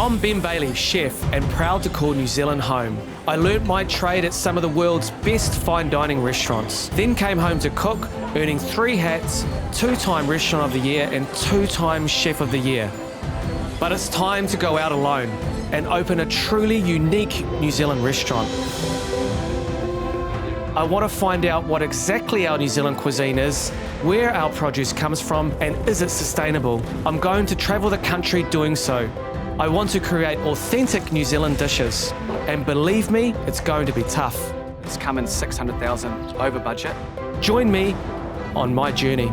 I'm Ben Bailey, chef, and proud to call New Zealand home. I learnt my trade at some of the world's best fine dining restaurants, then came home to cook, earning 3 hats, 2-time Restaurant of the Year and 2-time Chef of the Year. But it's time to go out alone and open a truly unique New Zealand restaurant. I want to find out what exactly our New Zealand cuisine is, where our produce comes from, and is it sustainable? I'm going to travel the country doing so. I want to create authentic New Zealand dishes, and believe me, it's going to be tough. It's come in 600,000 over budget. Join me on my journey.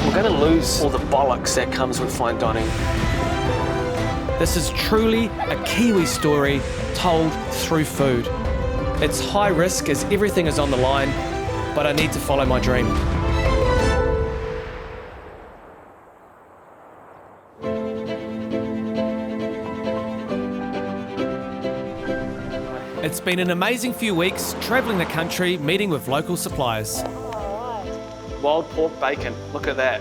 We're going to lose all the bollocks that comes with fine dining. This is truly a Kiwi story told through food. It's high risk as everything is on the line, but I need to follow my dream. It's been an amazing few weeks, travelling the country, meeting with local suppliers. Wild pork bacon, look at that.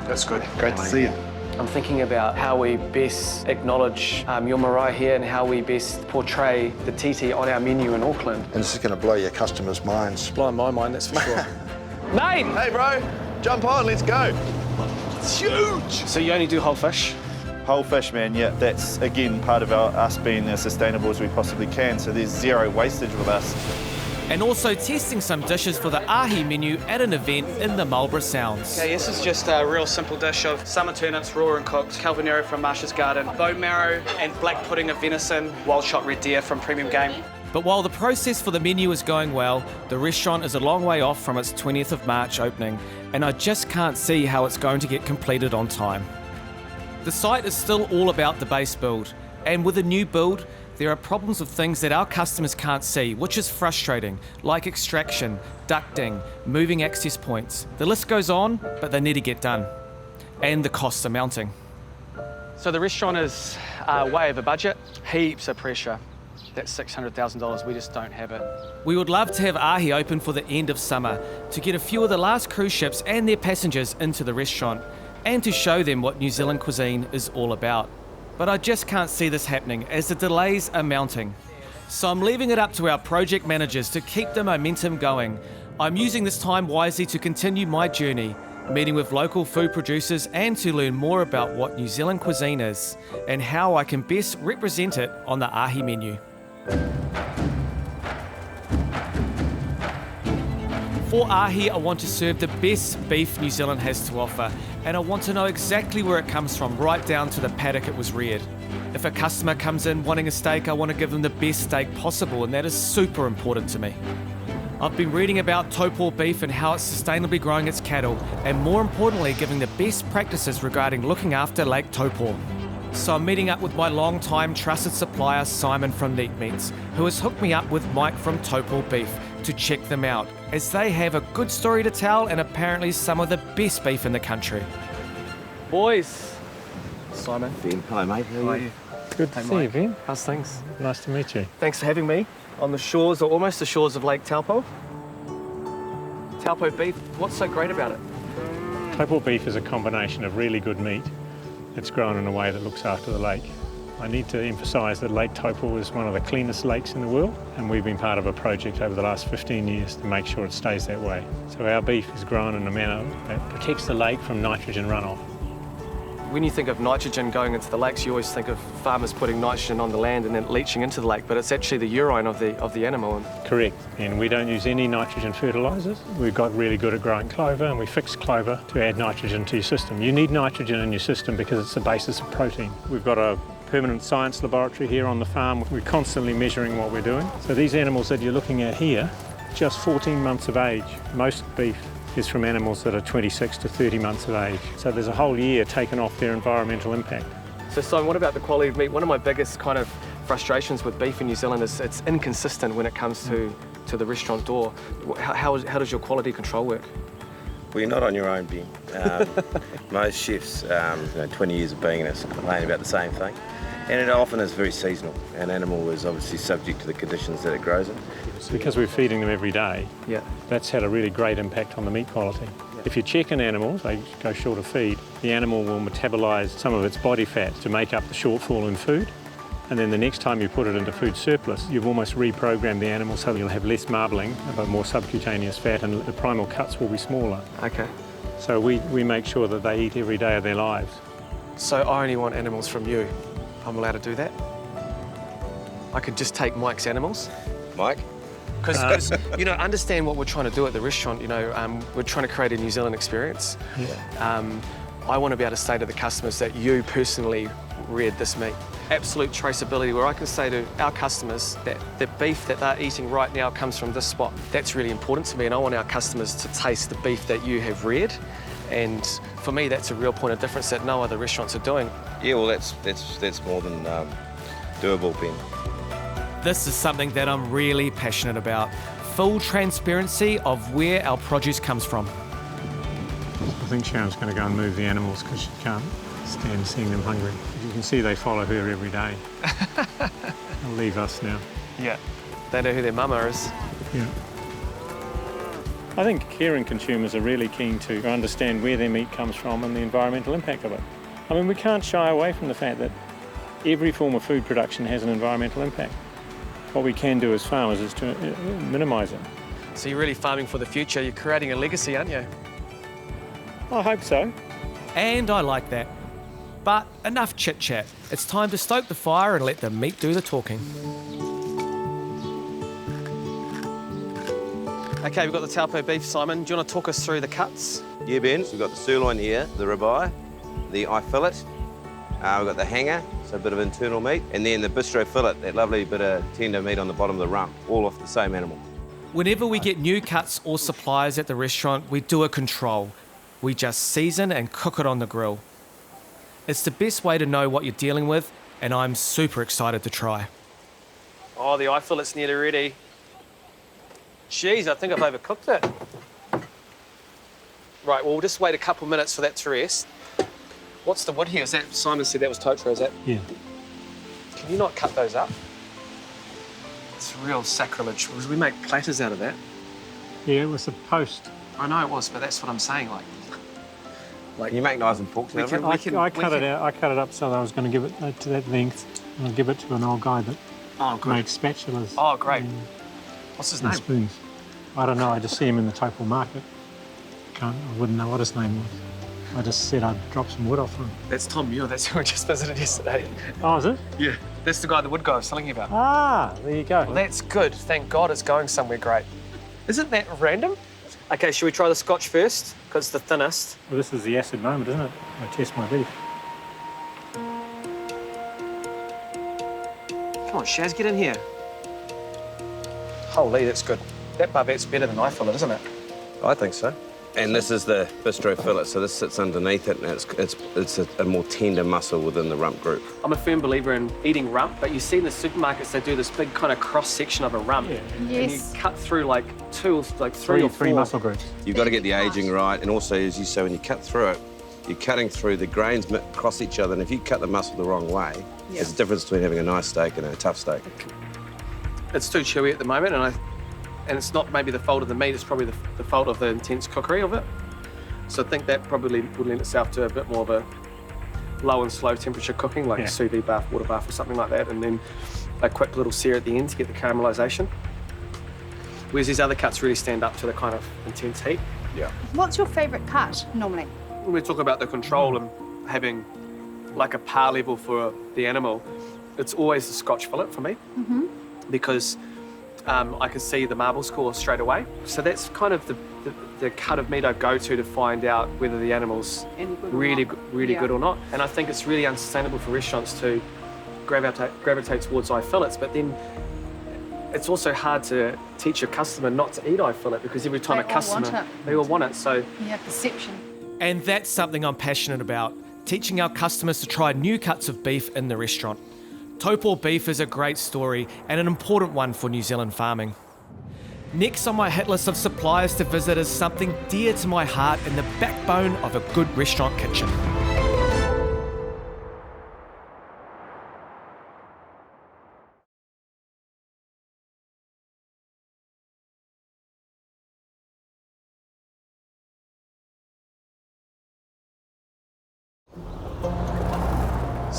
That's good. Great to see you. I'm thinking about how we best acknowledge your marae here and how we best portray the titi on our menu in Auckland. And this is going to blow your customers' minds. Blowing my mind, that's for sure. Mate! Hey, bro. Jump on, let's go. It's huge. So you only do whole fish? Whole fish, man, yeah. That's, again, part of us being as sustainable as we possibly can, so there's zero wastage with us. And also testing some dishes for the ahi menu at an event in the Marlborough Sounds. Okay, this is just a real simple dish of summer turnips, raw and cooked, calvanero from Marsha's Garden, bone marrow and black pudding of venison, wild shot red deer from Premium Game. But while the process for the menu is going well, the restaurant is a long way off from its 20th of March opening, and I just can't see how it's going to get completed on time. The site is still all about the base build, and with a new build, there are problems with things that our customers can't see, which is frustrating, like extraction, ducting, moving access points. The list goes on, but they need to get done. And the costs are mounting. So the restaurant is way over budget, heaps of pressure. That's $600,000, we just don't have it. We would love to have ahi open for the end of summer, to get a few of the last cruise ships and their passengers into the restaurant, and to show them what New Zealand cuisine is all about. But I just can't see this happening as the delays are mounting. So I'm leaving it up to our project managers to keep the momentum going. I'm using this time wisely to continue my journey, meeting with local food producers and to learn more about what New Zealand cuisine is and how I can best represent it on the ahi menu. For ahi, I want to serve the best beef New Zealand has to offer, and I want to know exactly where it comes from, right down to the paddock it was reared. If a customer comes in wanting a steak, I want to give them the best steak possible, and that is super important to me. I've been reading about Taupō beef and how it's sustainably growing its cattle, and more importantly, giving the best practices regarding looking after Lake Taupō. So I'm meeting up with my long-time trusted supplier, Simon from Neat Meats, who has hooked me up with Mike from Taupō Beef to check them out, as they have a good story to tell and apparently some of the best beef in the country. Boys, Simon. Ben, hello mate, how are you? Good to see you, Ben. How's things? Nice to meet you. Thanks for having me on the shores, or almost the shores of Lake Taupō. Taupō beef, what's so great about it? Taupō beef is a combination of really good meat that's grown in a way that looks after the lake. I need to emphasise that Lake Taupō is one of the cleanest lakes in the world, and we've been part of a project over the last 15 years to make sure it stays that way. So our beef is grown in a manner that protects the lake from nitrogen runoff. When you think of nitrogen going into the lakes, you always think of farmers putting nitrogen on the land and then leaching into the lake, but it's actually the urine of the animal. Correct, and we don't use any nitrogen fertilisers. We've got really good at growing clover, and we fix clover to add nitrogen to your system. You need nitrogen in your system because it's the basis of protein. We've got a permanent science laboratory here on the farm. We're constantly measuring what we're doing. So these animals that you're looking at here, just 14 months of age. Most beef is from animals that are 26 to 30 months of age. So there's a whole year taken off their environmental impact. So Simon, what about the quality of meat? One of my biggest kind of frustrations with beef in New Zealand is it's inconsistent when it comes to the restaurant door. How does your quality control work? Well, you're not on your own, Ben. Most chefs, 20 years of being in this, complain about the same thing. And it often is very seasonal. An animal is obviously subject to the conditions that it grows in. Because we're feeding them every day, yeah, that's had a really great impact on the meat quality. If you check in animals, they go short of feed, the animal will metabolise some of its body fat to make up the shortfall in food. And then the next time you put it into food surplus, you've almost reprogrammed the animal so you'll have less marbling, but more subcutaneous fat, and the primal cuts will be smaller. Okay. So we make sure that they eat every day of their lives. So I only want animals from you. I'm allowed to do that? I could just take Mike's animals? Mike? Because you know, understand what we're trying to do at the restaurant. You know, we're trying to create a New Zealand experience. Yeah. I want to be able to say to the customers that you personally reared this meat. Absolute traceability, where I can say to our customers that the beef that they're eating right now comes from this spot. That's really important to me, and I want our customers to taste the beef that you have reared. And for me, that's a real point of difference that no other restaurants are doing. Yeah, well, that's more than doable, Ben. This is something that I'm really passionate about. Full transparency of where our produce comes from. I think Sharon's going to go and move the animals because she can't stand seeing them hungry. You can see they follow her every day. They'll leave us now. Yeah. They know who their mama is. Yeah. I think caring consumers are really keen to understand where their meat comes from and the environmental impact of it. I mean, we can't shy away from the fact that every form of food production has an environmental impact. What we can do as farmers is to minimise it. So you're really farming for the future. You're creating a legacy, aren't you? I hope so. And I like that. But enough chit-chat. It's time to stoke the fire and let the meat do the talking. Okay, we've got the Taupō beef, Simon. Do you want to talk us through the cuts? Yeah, Ben, so we've got the sirloin here, the ribeye, the eye fillet, we've got the hanger, so a bit of internal meat, and then the bistro fillet, that lovely bit of tender meat on the bottom of the rump, all off the same animal. Whenever we get new cuts or suppliers at the restaurant, we do a control. We just season and cook it on the grill. It's the best way to know what you're dealing with, and I'm super excited to try. Oh, the eye fillet's nearly ready. Jeez, I think I've overcooked it. Right, well, we'll just wait a couple minutes for that to rest. What's the wood here? Is that, Simon said that was totara, is that? Yeah. Can you not cut those up? It's real sacrilege, because we make platters out of that. Yeah, it was a post. I know it was, but that's what I'm saying, Can you make knives and forks out of it? I cut it out. I cut it up so that I was going to give it to that length, and I'll give it to an old guy that makes spatulas. Oh, great. What's his And name? spoons. I don't know. I just see him in the Taupo market. I wouldn't know what his name was. I just said I'd drop some wood off for him. That's Tom Muir. That's who I just visited yesterday. Oh, is it? Yeah. That's the guy, the wood guy I was telling you about. Ah, there you go. Well, that's good. Thank God it's going somewhere great. Isn't that random? Okay, should we try the Scotch first? Because it's the thinnest. Well, this is the acid moment, isn't it? I test my beef. Come on, Shaz, get in here. Holy, that's good. That barbettes better than eye fillet, isn't it? I think so. And this is the bistro fillet, so this sits underneath it, and it's a more tender muscle within the rump group. I'm a firm believer in eating rump, but you see in the supermarkets they do this big kind of cross section of a rump, Yeah. and you Yes. cut through like three or four. Three muscle groups. You've got to get the aging right, and also, as you say, when you cut through it, you're cutting through the grains cross each other, and if you cut the muscle the wrong way, there's a difference between having a nice steak and a tough steak. It's too chewy at the moment, and it's not maybe the fault of the meat, it's probably the fault of the intense cookery of it. So I think that probably would lend itself to a bit more of a low and slow temperature cooking, like a sous vide bath, water bath or something like that, and then a quick little sear at the end to get the caramelisation. Whereas these other cuts really stand up to the kind of intense heat. Yeah. What's your favourite cut, normally? When we talk about the control and having like a par level for the animal, it's always the Scotch fillet for me, because I can see the marble score straight away. So that's kind of the cut of meat I go to find out whether the animal's really good or not. And I think it's really unsustainable for restaurants to gravitate towards eye fillets, but then it's also hard to teach a customer not to eat eye fillet, because every time they all want it. So Yeah, perception. And that's something I'm passionate about, teaching our customers to try new cuts of beef in the restaurant. Taupō beef is a great story and an important one for New Zealand farming. Next on my hit list of suppliers to visit is something dear to my heart and the backbone of a good restaurant kitchen.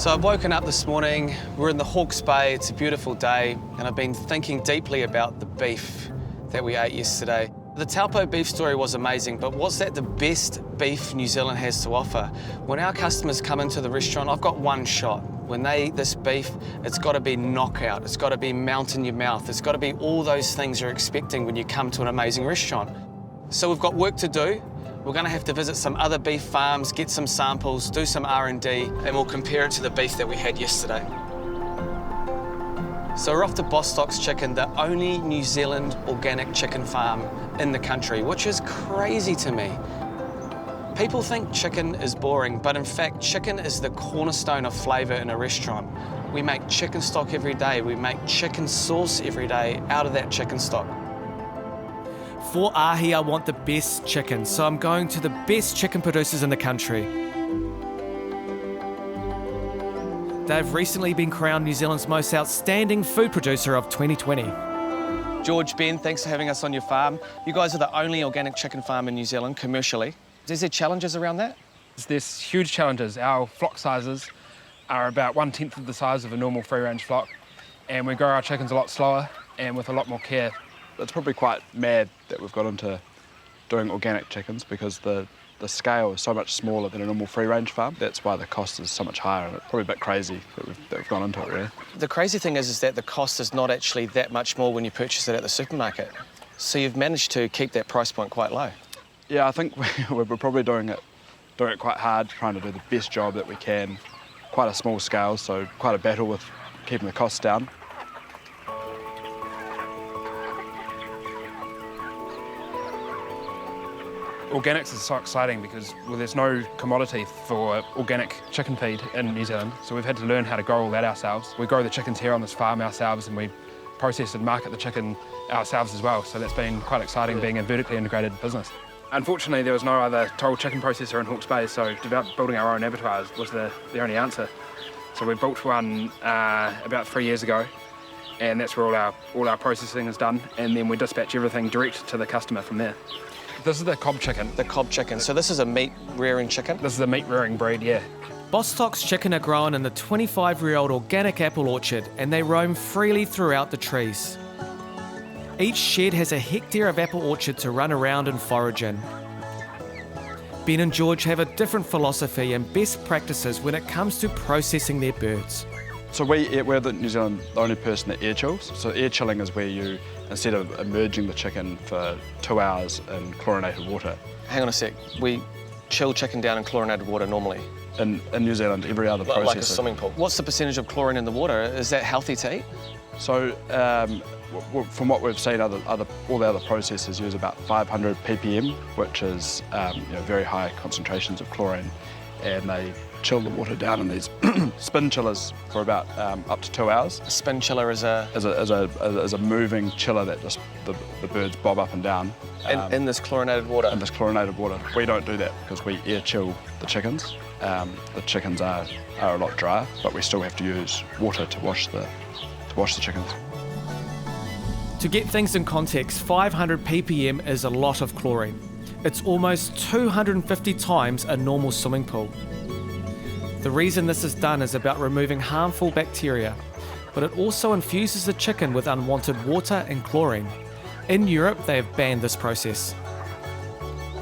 So I've woken up this morning, we're in the Hawke's Bay, it's a beautiful day, and I've been thinking deeply about the beef that we ate yesterday. The Taupō beef story was amazing, but was that the best beef New Zealand has to offer? When our customers come into the restaurant, I've got one shot. When they eat this beef, it's got to be knockout, it's got to be melt in your mouth, it's got to be all those things you're expecting when you come to an amazing restaurant. So we've got work to do. We're going to have to visit some other beef farms, get some samples, do some R&D, and we'll compare it to the beef that we had yesterday. So we're off to Bostock's Chicken, the only New Zealand organic chicken farm in the country, which is crazy to me. People think chicken is boring, but in fact, chicken is the cornerstone of flavour in a restaurant. We make chicken stock every day. We make chicken sauce every day out of that chicken stock. For ahi, I want the best chicken, so I'm going to the best chicken producers in the country. They've recently been crowned New Zealand's most outstanding food producer of 2020. George, Ben, thanks for having us on your farm. You guys are the only organic chicken farm in New Zealand commercially. Is there challenges around that? There's huge challenges. Our flock sizes are about 1/10 of the size of a normal free-range flock, and we grow our chickens a lot slower and with a lot more care. It's probably quite mad that we've got into doing organic chickens because the scale is so much smaller than a normal free-range farm. That's why the cost is so much higher, and it's probably a bit crazy that we've gone into it, really. The crazy thing is that the cost is not actually that much more when you purchase it at the supermarket. So you've managed to keep that price point quite low. Yeah, I think we're probably doing it quite hard, trying to do the best job that we can. Quite a small scale, so quite a battle with keeping the costs down. Organics is so exciting because there's no commodity for organic chicken feed in New Zealand, so we've had to learn how to grow all that ourselves. We grow the chickens here on this farm ourselves, and we process and market the chicken ourselves as well, so that's been quite exciting being a vertically integrated business. Unfortunately, there was no other toll chicken processor in Hawke's Bay, so building our own abattoirs was the only answer. So we built one about 3 years ago, and that's where all our processing is done, and then we dispatch everything direct to the customer from there. This is the cob chicken. The cob chicken. So this is a meat-rearing chicken? This is a meat-rearing breed, yeah. Bostock's chicken are grown in the 25-year-old organic apple orchard, and they roam freely throughout the trees. Each shed has a hectare of apple orchard to run around and forage in. Ben and George have a different philosophy and best practices when it comes to processing their birds. So we're the New Zealand the only person that air chills. So air chilling is where you, instead of immerging the chicken for 2 hours in chlorinated water. Hang on a sec. We chill chicken down in chlorinated water normally? In New Zealand, every other processor. Like a swimming pool. What's the percentage of chlorine in the water? Is that healthy to eat? So from what we've seen, all the other processors use about 500 ppm, which is very high concentrations of chlorine, and they chill the water down in these spin chillers for about up to 2 hours. A spin chiller is a moving chiller that just the birds bob up and down. In this chlorinated water? In this chlorinated water. We don't do that because we air chill the chickens. The chickens are a lot drier, but we still have to use water to wash the chickens. To get things in context, 500 ppm is a lot of chlorine. It's almost 250 times a normal swimming pool. The reason this is done is about removing harmful bacteria, but it also infuses the chicken with unwanted water and chlorine. In Europe, they have banned this process.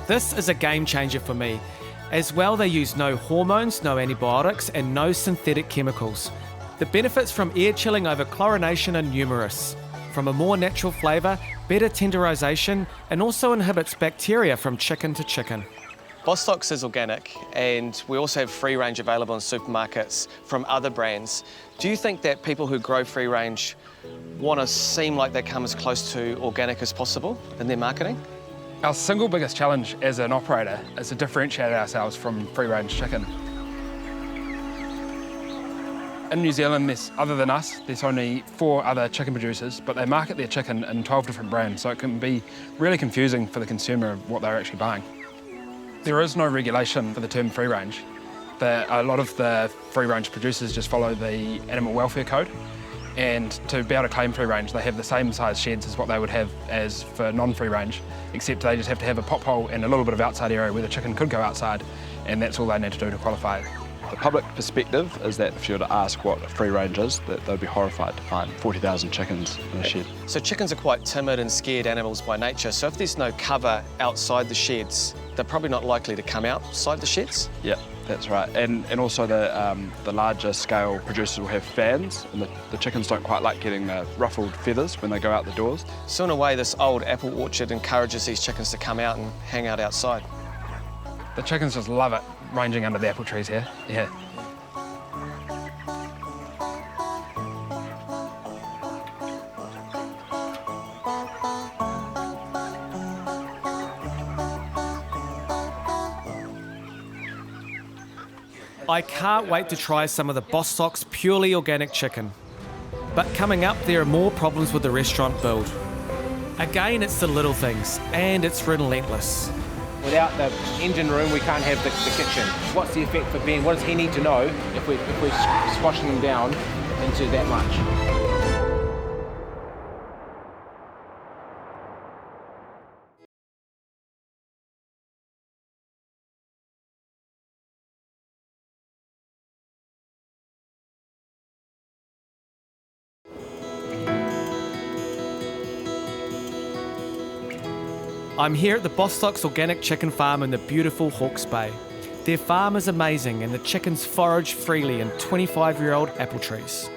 This is a game changer for me. As well, they use no hormones, no antibiotics, and no synthetic chemicals. The benefits from air chilling over chlorination are numerous. From a more natural flavour, better tenderisation, and also inhibits bacteria from chicken to chicken. Bostock's is organic, and we also have free range available in supermarkets from other brands. Do you think that people who grow free range want to seem like they come as close to organic as possible in their marketing? Our single biggest challenge as an operator is to differentiate ourselves from free range chicken. In New Zealand, other than us, there's only 4 other chicken producers, but they market their chicken in 12 different brands, so it can be really confusing for the consumer of what they're actually buying. There is no regulation for the term free range. A lot of the free range producers just follow the Animal Welfare Code, and to be able to claim free range, they have the same size sheds as what they would have as for non-free range, except they just have to have a pop hole and a little bit of outside area where the chicken could go outside, and that's all they need to do to qualify. The public perspective is that if you were to ask what a free range is, that they'd be horrified to find 40,000 chickens in a shed. So chickens are quite timid and scared animals by nature, so if there's no cover outside the sheds, they're probably not likely to come outside the sheds? Yeah, that's right. And also the larger scale producers will have fans, and the chickens don't quite like getting the ruffled feathers when they go out the doors. So in a way, this old apple orchard encourages these chickens to come out and hang out outside. The chickens just love it, ranging under the apple trees here. Yeah. I can't wait to try some of the Bostock's purely organic chicken. But coming up, there are more problems with the restaurant build. Again, it's the little things, and it's relentless. Without the engine room, we can't have the kitchen. What's the effect for Ben? What does he need to know if we're squashing him down into that much? I'm here at the Bostock's organic chicken farm in the beautiful Hawke's Bay. Their farm is amazing and the chickens forage freely in 25-year-old apple trees.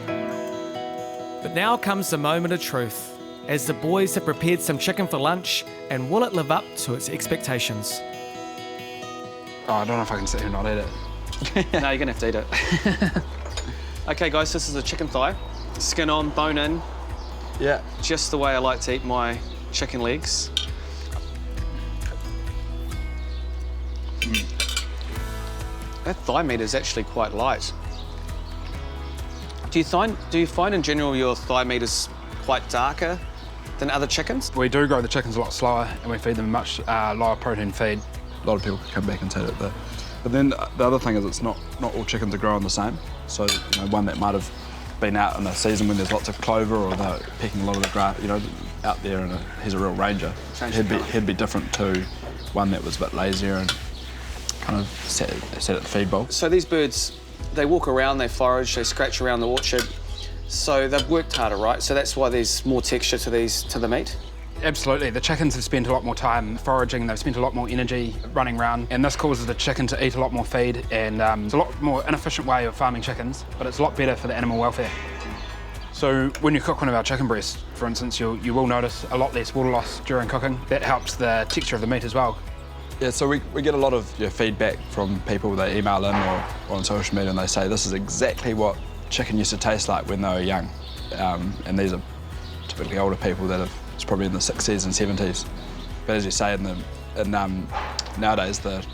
But now comes the moment of truth, as the boys have prepared some chicken for lunch, and will it live up to its expectations? Oh, I don't know if I can sit here and not eat it. No, you're gonna have to eat it. Okay guys, this is a chicken thigh. Skin on, bone in. Yeah. Just the way I like to eat my chicken legs. That thigh meat is actually quite light. Do you find in general your thigh meat is quite darker than other chickens? We do grow the chickens a lot slower, and we feed them much lower protein feed. A lot of people come back and say that. But then the other thing is it's not all chickens are growing the same. So, you know, one that might have been out in a season when there's lots of clover or they're picking a lot of the grass, you know, out there and he's a real ranger. He'd be different to one that was a bit lazier and kind of sat at the feed bowl. So these birds, they walk around, they forage, they scratch around the orchard. So they've worked harder, right? So that's why there's more texture to the meat? Absolutely. The chickens have spent a lot more time foraging, they've spent a lot more energy running around, and this causes the chicken to eat a lot more feed, and it's a lot more inefficient way of farming chickens, but it's a lot better for the animal welfare. So when you cook one of our chicken breasts, for instance, you will notice a lot less water loss during cooking. That helps the texture of the meat as well. Yeah, so we get a lot of feedback from people. They email in or on social media and they say this is exactly what chicken used to taste like when they were young. And these are typically older people that have, it's probably in the 60s and 70s. But as you say, nowadays the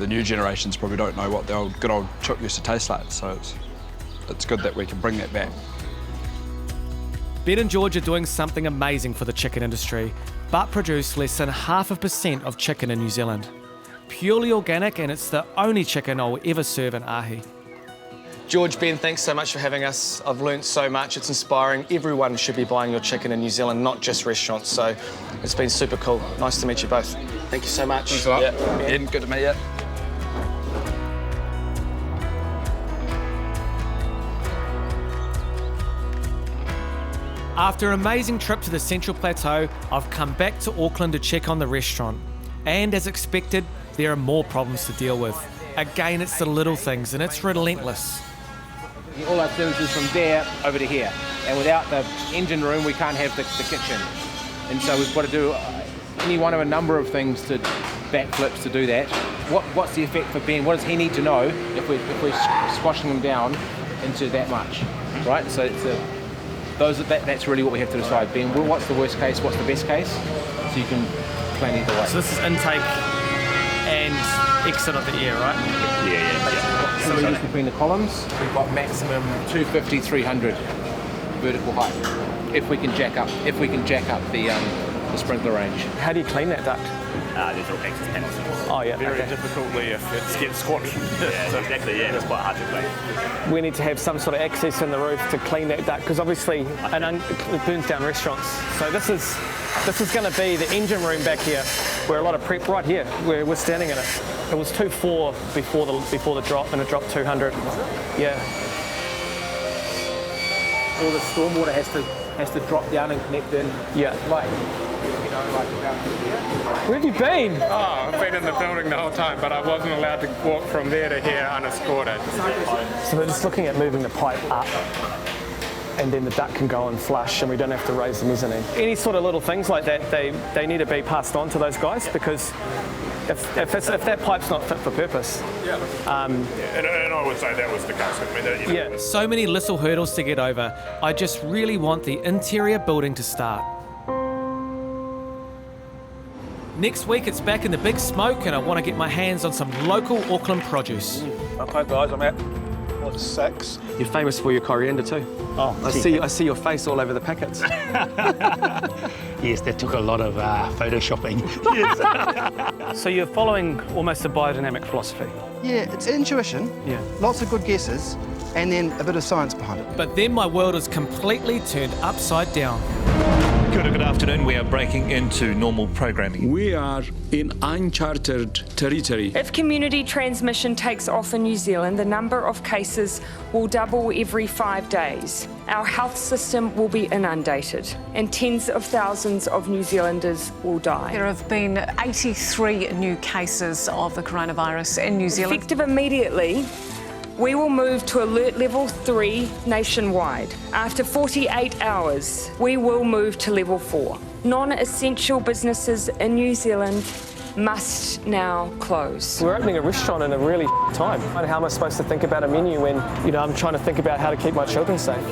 new generations probably don't know what the good old chook used to taste like. So it's good that we can bring that back. Ben and George are doing something amazing for the chicken industry, but produce less than 0.5% of chicken in New Zealand. Purely organic, and it's the only chicken I'll ever serve in ahi. George, Ben, thanks so much for having us. I've learnt so much, it's inspiring. Everyone should be buying your chicken in New Zealand, not just restaurants, so it's been super cool. Nice to meet you both. Thank you so much. Thanks a lot. Yeah, Ben, good to meet you. After an amazing trip to the Central Plateau, I've come back to Auckland to check on the restaurant. And as expected, there are more problems to deal with. Again, it's the little things, and it's relentless. All our service is from there over to here. And without the engine room, we can't have the kitchen. And so we've got to do any one of a number of things to backflips to do that. What's the effect for Ben? What does he need to know if we're squashing him down into that much, right? So that's really what we have to decide. Ben, well, what's the worst case? What's the best case? So you can plan either way. So this is intake and exit of the air, right? Yeah. So just between the columns, we've got maximum 250, 300 vertical height. If we can jack up the sprinkler range. How do you clean that duct? There's all access panels. Oh yeah. Very difficultly if it gets squashed. Yeah, so exactly. Yeah, it's quite hard to clean. We need to have some sort of access in the roof to clean that duct, because obviously it burns down restaurants. So this is going to be the engine room back here. where a lot of prep right here, where we're standing in it. It was 2.4 before the drop, and it dropped 200. Yeah. All the stormwater has to drop down and connect in. Yeah. Like, you know, like around here. Where have you been? Oh, I've been in the building the whole time, but I wasn't allowed to walk from there to here unescorted. So we're just looking at moving the pipe up, and then the duct can go and flush, and we don't have to raise the mezzanine. Any sort of little things like that, they need to be passed on to those guys, because if that pipe's not fit for purpose. Yeah. And I would say that was the case with me. Yeah. So many little hurdles to get over. I just really want the interior building to start. Next week it's back in the big smoke, and I want to get my hands on some local Auckland produce. Okay guys, I'm out. What's 6? You're famous for your coriander too. Oh, I see your face all over the packets. Yes, that took a lot of photoshopping. Yes. So you're following almost a biodynamic philosophy. Yeah, it's intuition. Yeah. Lots of good guesses, and then a bit of science behind it. But then my world is completely turned upside down. Good afternoon. We are breaking into normal programming. We are in uncharted territory. If community transmission takes off in New Zealand, the number of cases will double every 5 days. Our health system will be inundated, and tens of thousands of New Zealanders will die. There have been 83 new cases of the coronavirus in New Zealand. Effective immediately, we will move to alert level 3 nationwide. After 48 hours, we will move to level 4. Non-essential businesses in New Zealand must now close. We're opening a restaurant in a really time. How am I supposed to think about a menu when, I'm trying to think about how to keep my children safe?